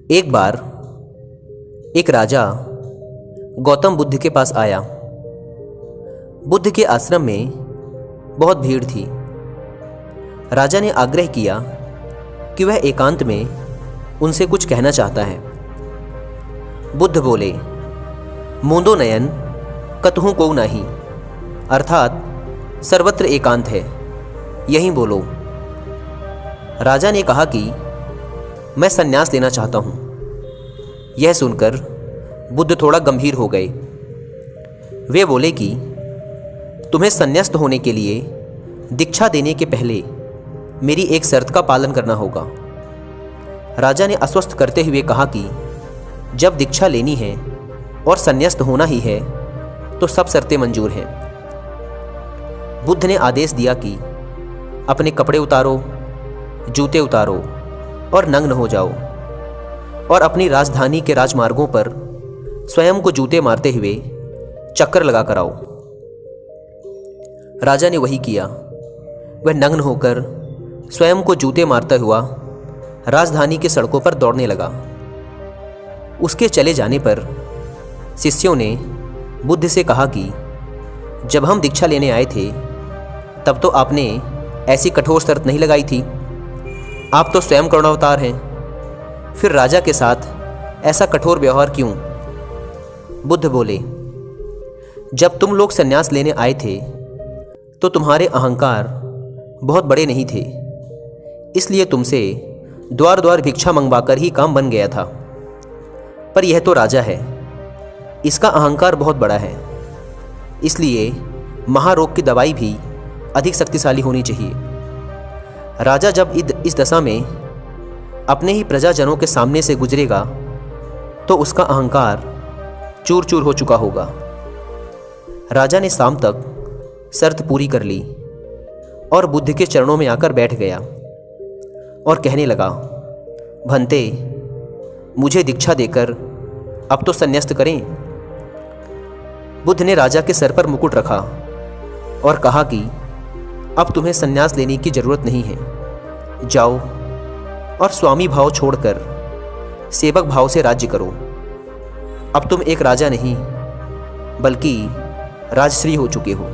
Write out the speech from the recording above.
एक बार एक राजा गौतम बुद्ध के पास आया। बुद्ध के आश्रम में बहुत भीड़ थी। राजा ने आग्रह किया कि वह एकांत में उनसे कुछ कहना चाहता है। बुद्ध बोले, मूंदो नयन कतहु को नाही, अर्थात सर्वत्र एकांत है, यहीं बोलो। राजा ने कहा कि मैं संन्यास लेना चाहता हूँ। यह सुनकर बुद्ध थोड़ा गंभीर हो गए। वे बोले कि तुम्हें संन्यास्त होने के लिए दीक्षा देने के पहले मेरी एक शर्त का पालन करना होगा। राजा ने आश्वस्त करते हुए कहा कि जब दीक्षा लेनी है और संन्यास्त होना ही है तो सब शर्तें मंजूर हैं। बुद्ध ने आदेश दिया कि अपने कपड़े उतारो, जूते उतारो और नग्न हो जाओ और अपनी राजधानी के राजमार्गों पर स्वयं को जूते मारते हुए चक्कर लगा कर आओ। राजा ने वही किया। वह नग्न होकर स्वयं को जूते मारता हुआ राजधानी की सड़कों पर दौड़ने लगा। उसके चले जाने पर शिष्यों ने बुद्ध से कहा कि जब हम दीक्षा लेने आए थे तब तो आपने ऐसी कठोर शर्त नहीं लगाई थी। आप तो स्वयं करुणावतार हैं, फिर राजा के साथ ऐसा कठोर व्यवहार क्यों? बुद्ध बोले, जब तुम लोग संन्यास लेने आए थे तो तुम्हारे अहंकार बहुत बड़े नहीं थे, इसलिए तुमसे द्वार द्वार भिक्षा मंगवाकर ही काम बन गया था। पर यह तो राजा है, इसका अहंकार बहुत बड़ा है, इसलिए महारोग की दवाई भी अधिक शक्तिशाली होनी चाहिए। राजा जब इस दशा में अपने ही प्रजाजनों के सामने से गुजरेगा तो उसका अहंकार चूर चूर हो चुका होगा। राजा ने शाम तक शर्त पूरी कर ली और बुद्ध के चरणों में आकर बैठ गया और कहने लगा, भंते, मुझे दीक्षा देकर अब तो संन्यास्त करें। बुद्ध ने राजा के सर पर मुकुट रखा और कहा कि अब तुम्हें संन्यास लेने की जरूरत नहीं है। जाओ और स्वामी भाव छोड़कर सेवक भाव से राज्य करो। अब तुम एक राजा नहीं बल्कि राजश्री हो चुके हो।